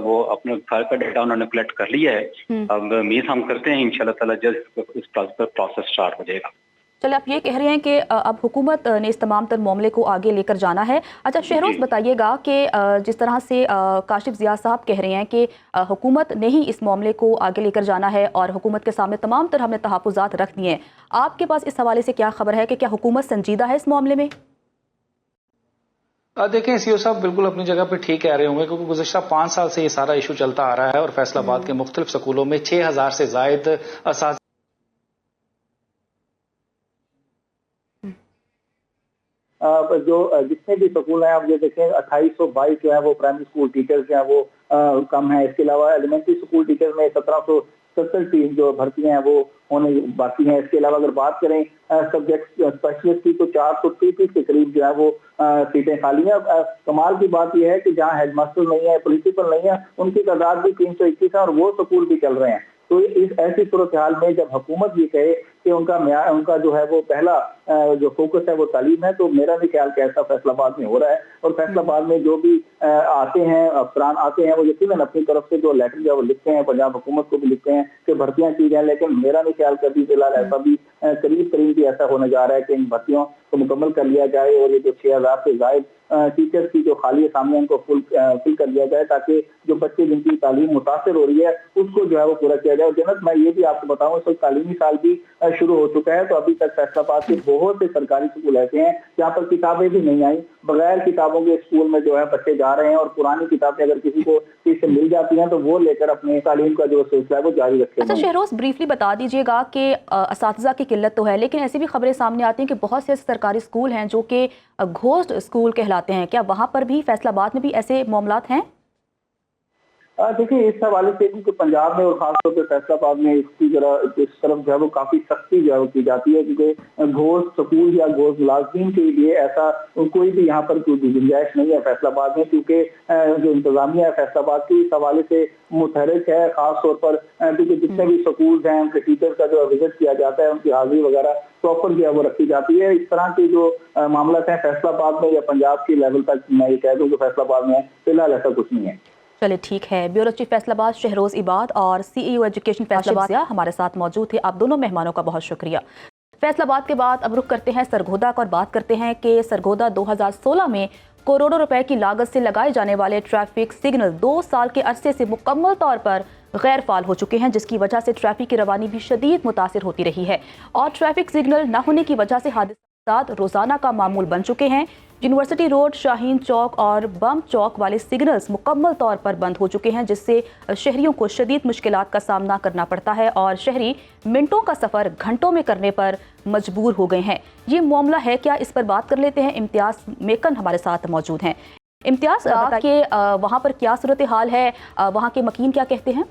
वो अपने सारे का डेटा उन्होंने कलेक्ट कर लिया है। अब उम्मीद हम करते हैं इंशाल्लाह ताला जल्द इस प्रोसेस स्टार्ट हो जाएगा। चलिए, आप ये कह रहे हैं कि अब हुकूमत ने इस तमाम तर मामले को आगे लेकर जाना है। अच्छा शहरोज, बताइएगा कि जिस तरह से काशिफ ज़िया साहब कह रहे हैं कि हुकूमत ने ही इस मामले को आगे लेकर जाना है और हुकूमत के सामने तमाम तर हमने तहफ़्फ़ुज़ात रख दिए हैं, आपके पास इस हवाले से क्या खबर है कि क्या हुकूमत संजीदा है इस मामले में? देखें, सीओ साहब बिल्कुल अपनी जगह पे ठीक कह रहे होंगे, क्योंकि गुज़श्ता 5 साल से ये सारा इशू चलता आ रहा है और फैसलाबाद के मुख्तलिफ स्कूलों में 6,000 से ज़ायद असातिज़ा जो जितने भी स्कूल हैं, आप ये देखें 2822 जो है वो प्राइमरी स्कूल टीचर्स जो है वो कम है। इसके अलावा एलिमेंट्री स्कूल टीचर में 1770 जो भर्तियां हैं वो होने बाकी हैं। इसके अलावा अगर बात करें सब्जेक्ट स्पेशलिस्ट की तो 430 के करीब जो है वो सीटें खाली हैं। कमाल की बात यह है कि जहाँ हेडमास्टर नहीं है, प्रिंसिपल नहीं है, उनकी तादाद भी 321 है और वो स्कूल भी चल रहे हैं। तो इस ऐसी सूरत हाल में जब हुकूमत ये कहे कि उनका जो है वो पहला जो फोकस है वो तालीम है, तो मेरा भी ख्याल कि ऐसा फैसलाबाद में हो रहा है। और फैसलाबाद में जो भी आते हैं अफसरान आते हैं वो यकीनन अपनी तरफ से जो लेटर जो वो लिखते हैं, पंजाब हुकूमत को भी लिखते हैं कि भर्तियां की जाए, लेकिन मेरा भी ख्याल कभी फिलहाल ऐसा भी करीब भी ऐसा होने जा रहा है कि इन भर्तियों को मुकम्मल कर लिया जाए और ये जो 6,000 से ज़ायद टीचर्स की जो खाली सामने उनको फुल कर दिया जाए, ताकि जो बच्चे जिनकी तालीम मुतासर हो रही है उसको जो है वो पूरा किया जाए। और जन्नत, मैं ये भी आपको बताऊं, इस वक्त तालीमी साल भी शुरू हो चुका है, तो अभी तक फैसलाबाद के बहुत से सरकारी स्कूल ऐसे हैं जहाँ पर किताबें भी नहीं आई, बगैर किताबों के स्कूल में जो है बच्चे जा रहे हैं और पुरानी किताबें अगर किसी को चीज से मिल जाती हैं तो वो लेकर अपने तालीम का जो सिलसिला है वो जारी रखें। अच्छा शहरोज, ब्रीफली बता दीजिएगा कि असातिज़ा की किल्लत तो है, लेकिन ऐसी भी खबरें सामने आती हैं कि बहुत से सरकारी स्कूल हैं जो कि घोस्ट स्कूल कहलाते हैं। क्या वहाँ पर भी, फैसलाबाद में भी ऐसे मामलात हैं? देखिए, इस हवाले से क्योंकि पंजाब में और खासतौर पर फैसलाबाद में इसकी जरा इस तरफ जो है वो काफी सख्ती जो है वो की जाती है, क्योंकि घोस्ट स्कूल या घोस्ट मुलाजिम के लिए ऐसा कोई भी यहाँ पर कोई गुंजाइश नहीं है फैसलाबाद में, क्योंकि जो इंतजामिया है फैसलाबाद की इस हवाले से मुतहरिक है। खासतौर पर क्योंकि जितने भी स्कूल हैं उनके टीचर का जो विजिट किया जाता है, उनकी हाजिरी वगैरह प्रॉपर जो है वो रखी जाती है। इस तरह के जो मामला है फैसलाबाद में या पंजाब के लेवल तक मैं ये कह दूँ कि फैसलाबाद में फिलहाल ऐसा कुछ नहीं है। चलिए ठीक है। ब्यूरो चीफ फैसलाबाद शहरोज इबाद और CEO एजुकेशन फैसलाबाद हमारे साथ मौजूद थे। आप दोनों मेहमानों का बहुत शुक्रिया। फैसलाबाद के बाद अब रुख करते हैं सरगोदा का और बात करते हैं कि सरगोदा 2016 में करोड़ों रुपए की लागत से लगाए जाने वाले ट्रैफिक सिग्नल 2 साल के अरसे से मुकम्मल तौर पर गैर फाल हो चुके हैं, जिसकी वजह से ट्रैफिक की रवानी भी शदीद मुतासिर होती रही है और ट्रैफिक सिग्नल न होने की वजह से हादसा रोजाना का मामूल बन चुके हैं। यूनिवर्सिटी रोड, शाहीन चौक और बम चौक वाले सिग्नल्स मुकम्मल तौर पर बंद हो चुके हैं, जिससे शहरियों को शदीद मुश्किलात का सामना करना पड़ता है और शहरी मिनटों का सफ़र घंटों में करने पर मजबूर हो गए हैं। ये मामला है क्या, इस पर बात कर लेते हैं। इम्तियाज मेकन हमारे साथ मौजूद हैं। इम्तियाज, के वहाँ पर क्या सूरत हाल है, वहाँ के मकीन क्या कहते हैं?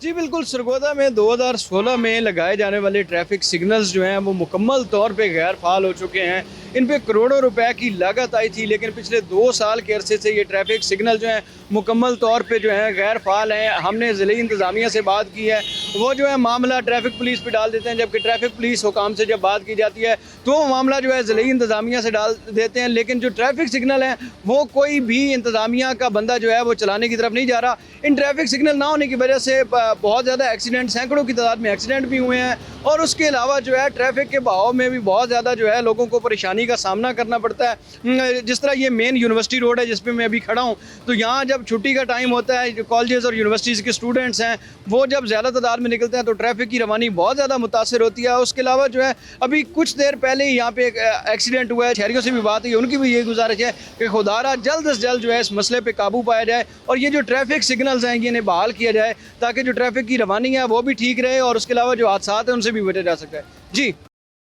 जी बिल्कुल, सरगोदा में 2016 में लगाए जाने वाले ट्रैफिक सिग्नल्स जो हैं वो मुकम्मल तौर पे गैर फाल हो चुके हैं। इन पे करोड़ों रुपए की लागत आई थी, लेकिन पिछले 2 साल के अरसे से ये ट्रैफिक सिग्नल जो हैं मुकम्मल तौर पे जो है गैर फाल हैं। हमने ज़िले इंतज़ामिया से बात की है, वो जो है मामला ट्रैफिक पुलिस पे डाल देते हैं, जबकि ट्रैफिक पुलिस हुकाम से जब बात की जाती है तो वो मामला जो है ज़िले इंतज़ामिया से डाल देते हैं। लेकिन जो ट्रैफिक सिग्नल हैं वो कोई भी इंतज़ामिया का बंदा जो है वो चलाने की तरफ नहीं जा रहा। इन ट्रैफिक सिग्नल ना होने की वजह से बहुत ज़्यादा एक्सीडेंट, सैकड़ों की तादाद में एक्सीडेंट भी हुए हैं और उसके अलावा जो है ट्रैफिक के बहाव में भी बहुत ज़्यादा जो है लोगों को परेशानी का सामना करना पड़ता है। जिस तरह ये मेन यूनिवर्सिटी रोड है जिस पे मैं अभी खड़ा हूँ, तो यहाँ जब छुट्टी का टाइम होता है, जो कॉलेजेस और यूनिवर्सिटीज़ के स्टूडेंट्स हैं वो जब ज़्यादा तादाद में निकलते हैं तो ट्रैफिक की रवानी बहुत ज़्यादा मुतासर होती है। उसके अलावा जो है अभी कुछ देर पहले ही यहाँ पे एक एक्सीडेंट हुआ है, शहरियों से भी बात हुई, उनकी भी ये गुजारिश है कि खुदारा जल्द से जल्द जो है इस मसले पे काबू पाया जाए और ये जो ट्रैफिक सिग्नल्स हैं इन्हें बहाल किया जाए ताकि जो ट्रैफिक की रवानी है वो भी ठीक रहे और उसके अलावा जो हादसा है उनसे भी बचा जा सके। जी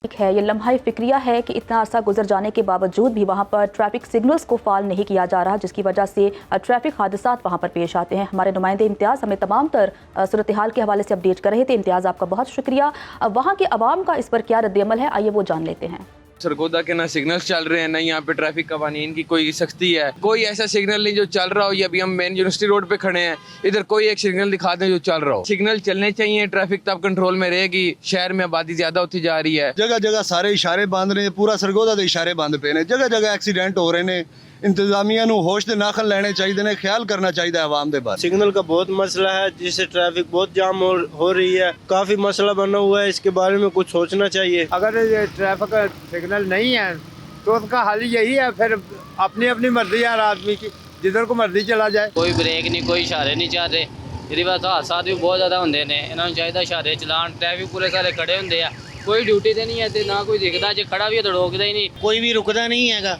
ठीक है, ये लम्हा फिक्रिया है कि इतना अरसा गुजर जाने के बावजूद भी वहाँ पर ट्रैफिक सिग्नल्स को फाल नहीं किया जा रहा, जिसकी वजह से ट्रैफिक हादसात वहाँ पर पेश आते हैं। हमारे नुमाइंदे इम्तियाज़ हमें तमाम तर सूरत हाल के हवाले से अपडेट कर रहे थे। इम्तियाज़, आपका बहुत शुक्रिया। वहाँ के अवाम का इस पर क्या रद्द-ए-अमल है, आइए वो जान लेते हैं। सरगोदा के ना सिग्नल्स चल रहे हैं, ना यहाँ पे ट्रैफिक कवानीन की कोई सख्ती है। कोई ऐसा सिग्नल नहीं जो चल रहा हो। ये अभी हम मेन यूनिवर्सिटी रोड पे खड़े हैं, इधर कोई एक सिग्नल दिखा दें जो चल रहा हो। सिग्नल चलने चाहिए, ट्रैफिक तब कंट्रोल में रहेगी। शहर में आबादी ज्यादा होती जा रही है, जगह जगह सारे इशारे बंद ने, पूरा सरगोदा के इशारे बंद पे ने, जगह जगह एक्सीडेंट हो रहे ने। इंतजामिया नूं होश दे नाखन लेने चाहिए ने, ख्याल करना चाहिए आवाम दे बारे। सिग्नल का बहुत मसला है जिससे ट्रैफिक बहुत जाम हो रही है, काफी मसला बना हुआ है, इसके बारे में कुछ सोचना चाहिए। अगर ये ट्रैफिक सिग्नल नहीं है तो उसका हल यही है, फिर अपनी अपनी मर्जी है आदमी की, जिधर को मर्जी चला जाए। कोई ब्रेक नहीं, कोई इशारे नहीं चल रहे, जिहदी वजह तो हादसा भी बहुत ज्यादा होंदे ने। इन्होंने चाहिए इशारे चलान, ट्रैफिक पूरे सारे खड़े होंदे आ, कोई ड्यूटी ते नहीं है ते ना कोई दिखदा, जे खड़ा भी है तो रोकदा ही नहीं। कोई भी रुकदा नहीं हैगा,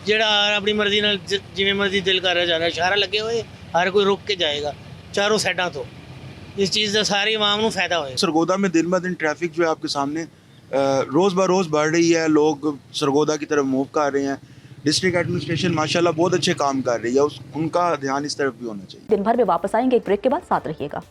ਜਿਹੜਾ ਆਪਣੀ ਮਰਜ਼ੀ ਨਾਲ ਜਿਵੇਂ ਮਰਜ਼ੀ ਦਿਲ ਕਰ ਰਿਹਾ ਜਾ ਰਿਹਾ। ਇਸ਼ਾਰਾ ਲੱਗੇ ਹੋਏ, ਹਰ ਕੋਈ रुक के जाएगा चारों साइडों तो। इस चीज़ का सारी आवाम को फायदा होएगा। सरगोदा में दिन ब दिन ट्रैफिक जो है आपके सामने रोज़ ब रोज़ बढ़ रही है, लोग सरगोदा की तरफ मूव कर रहे हैं। डिस्ट्रिक्ट एडमिनिस्ट्रेशन माशाल्लाह बहुत अच्छे काम कर रही है, उनका ध्यान इस तरफ भी होना चाहिए। दिन भर में वापस आएंगे, एक ब्रेक के बाद साथ रहिएगा।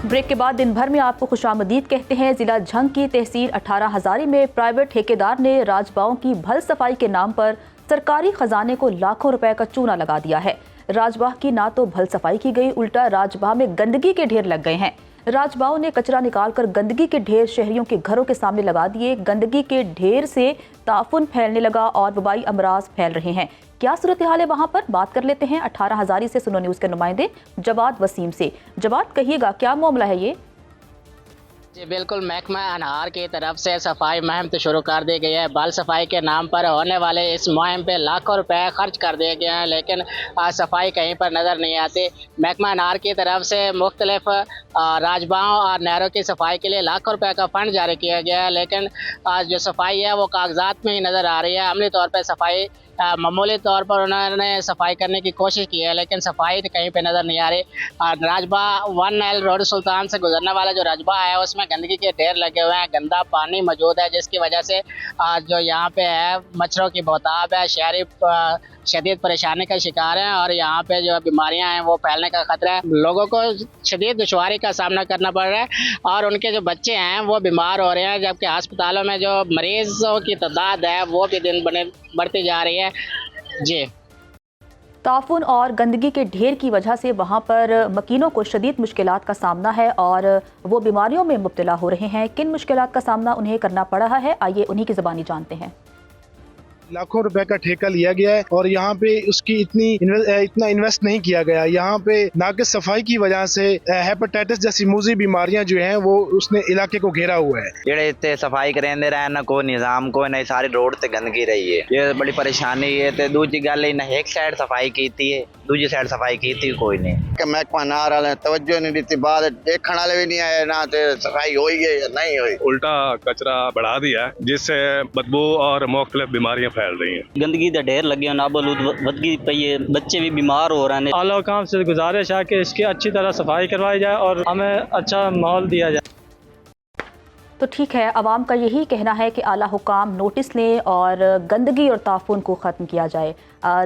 ब्रेक के बाद दिन भर में आपको खुशामदीद कहते हैं। जिला झंग की तहसील 18 हज़ारी में प्राइवेट ठेकेदार ने राजबाओं की भल सफाई के नाम पर सरकारी खजाने को लाखों रुपए का चूना लगा दिया है। राजबाह की ना तो भल सफाई की गई, उल्टा राजबाह में गंदगी के ढेर लग गए हैं। राजबाओं ने कचरा निकालकर गंदगी के ढेर शहरियों के घरों के सामने लगा दिए। गंदगी के ढेर से ताफुन फैलने लगा और वबाई अमराज फैल रहे हैं। क्या सूरत हाल है वहां पर, बात कर लेते हैं 18 हज़ारी से सुनो न्यूज़ के नुमाइंदे जवाद वसीम से। जवाद, कहिएगा क्या मामला है ये? जी बिल्कुल, महकमा अनहार की तरफ से सफाई मुहिम तो शुरू कर दी गई है। बाल सफाई के नाम पर होने वाले इस मुहिम पे लाखों रुपए खर्च कर दिए गए हैं, लेकिन सफाई कहीं पर नज़र नहीं आती। महकमा अनहार की तरफ से मुख्तलिफ राजबाहों और नहरों की सफाई के लिए लाखों रुपए का फंड जारी किया गया है, लेकिन जो सफाई है वो कागजात में ही नज़र आ रही है। अमली तौर पर सफाई, मामूली तौर पर उन्होंने सफाई करने की कोशिश की है, लेकिन सफाई कहीं पे नज़र नहीं आ रही। राजबा 1L रोड सुल्तान से गुजरने वाला जो राजबा है उसमें गंदगी के ढेर लगे हुए हैं, गंदा पानी मौजूद है, जिसकी वजह से जो यहाँ पे है मच्छरों की बहुताब है। शहरी शदीद परेशानी का शिकार हैं और यहाँ पे जो बीमारियाँ हैं वो फैलने का खतरा है। लोगों को शदीद दुश्वारी का सामना करना पड़ रहा है और उनके जो बच्चे हैं वो बीमार हो रहे हैं, जबकि अस्पतालों में जो मरीजों की तादाद है वो भी दिन बढ़ती जा रही है। जी, ताफुन और गंदगी के ढेर की वजह से वहाँ पर मकीनों को शदीद मुश्किलात का सामना है और वो बीमारियों में मुब्तला हो रहे हैं। किन मुश्किलात का सामना उन्हें करना पड़ रहा है, आइए उन्हीं की ज़बानी जानते हैं। लाखों रुपए का ठेका लिया गया है और यहाँ पे उसकी इतना इन्वेस्ट नहीं किया गया। यहाँ पे नाक़िस सफाई की वजह से हेपेटाइटिस जैसी मूजी बीमारियां जो हैं वो उसने इलाके को घेरा हुआ है। जेड़े इतने सफाई करेंदे रहे ना कोई निजाम कोई नहीं, सारी रोड ते गंदगी रही है, ये बड़ी परेशानी है। ते दूसरी गल ना एक साइड सफाई की है, दूसरी साइड सफाई की कोई नहीं। महकमा अनहार वाले तवज्जो नहीं दी, बाद देखने वाले भी नहीं आए ना, ते सफाई हुई है या नहीं हुई, उल्टा कचरा बढ़ा दिया जिससे बदबू और मुख्तलिफ बीमारियां फैल रही हैं। गंदगी का ढेर लगे नाबलूद बदगी पई है, बच्चे भी बीमार हो रहे हैं। आला हुकाम से गुजारिश है कि इसकी अच्छी तरह सफाई करवाई जाए और हमें अच्छा माहौल दिया जाए। तो ठीक है, आवाम का यही कहना है कि आला हुकाम नोटिस लें और गंदगी और ताफुन को ख़त्म किया जाए।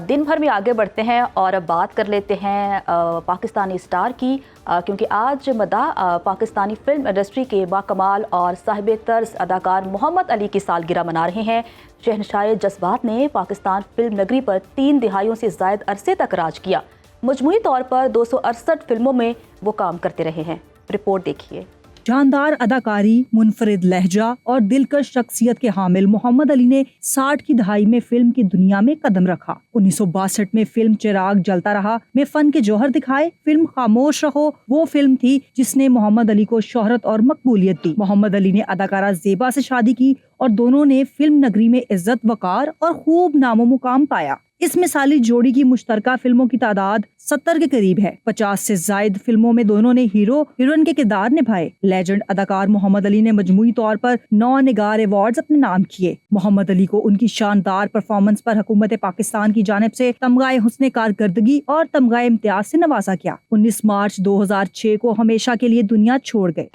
दिन भर में आगे बढ़ते हैं और बात कर लेते हैं पाकिस्तानी स्टार की, क्योंकि आज मदा पाकिस्तानी फिल्म इंडस्ट्री के बाकमाल और साहिब तर्ज अदाकार मोहम्मद अली की सालगिरह मना रहे हैं। शहनशाह जज्बात ने पाकिस्तान फिल्म नगरी पर 3 दिहाइयों से ज़ायद अरसे तक राज किया। मजमूई तौर पर 268 फिल्मों में वो काम करते रहे हैं। रिपोर्ट देखिए। जानदार अदाकारी, मुनफरिद लहजा और दिलकश शख्सियत के हामिल मोहम्मद अली ने 60 की दहाई में फिल्म की दुनिया में कदम रखा। 1962 में फिल्म चिराग जलता रहा में फन के जौहर दिखाए। फिल्म खामोश रहो वो फिल्म थी जिसने मोहम्मद अली को शोहरत और मकबूलियत दी। मोहम्मद अली ने अदाकारा ज़ेबा से शादी की और दोनों ने फिल्म नगरी में इज्जत, वकार और खूब नामो मुकाम पाया। इस मिसाली जोड़ी की मुश्तरका फिल्मों की तादाद 70 के करीब है। 50 से जायद फिल्मों में दोनों ने हीरो हीरोइन के किरदार निभाए। लेजेंड अदाकार मोहम्मद अली ने मजमूई तौर पर 9 निगार अवार्ड्स अपने नाम किए। मोहम्मद अली को उनकी शानदार परफॉर्मेंस पर हुकूमत पाकिस्तान की जानिब से तमगाए हुस्ने कारकर्दगी और तमगाए इम्तियाज से नवाजा गया। 19 मार्च 2006 को हमेशा के लिए दुनिया छोड़ गए।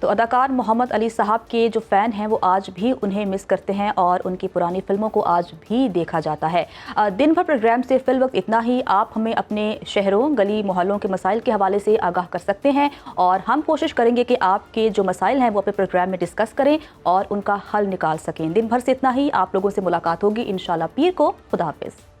तो अदाकार मोहम्मद अली साहब के जो फ़ैन हैं वो आज भी उन्हें मिस करते हैं और उनकी पुरानी फिल्मों को आज भी देखा जाता है। दिन भर प्रोग्राम से फिल वक्त इतना ही। आप हमें अपने शहरों, गली, मोहल्लों के मसाइल के हवाले से आगाह कर सकते हैं और हम कोशिश करेंगे कि आपके जो मसाइल हैं वो अपने प्रोग्राम में डिस्कस करें और उनका हल निकाल सकें। दिन भर से इतना ही। आप लोगों से मुलाकात होगी इंशाल्लाह पीर को। खुदा हाफिज़।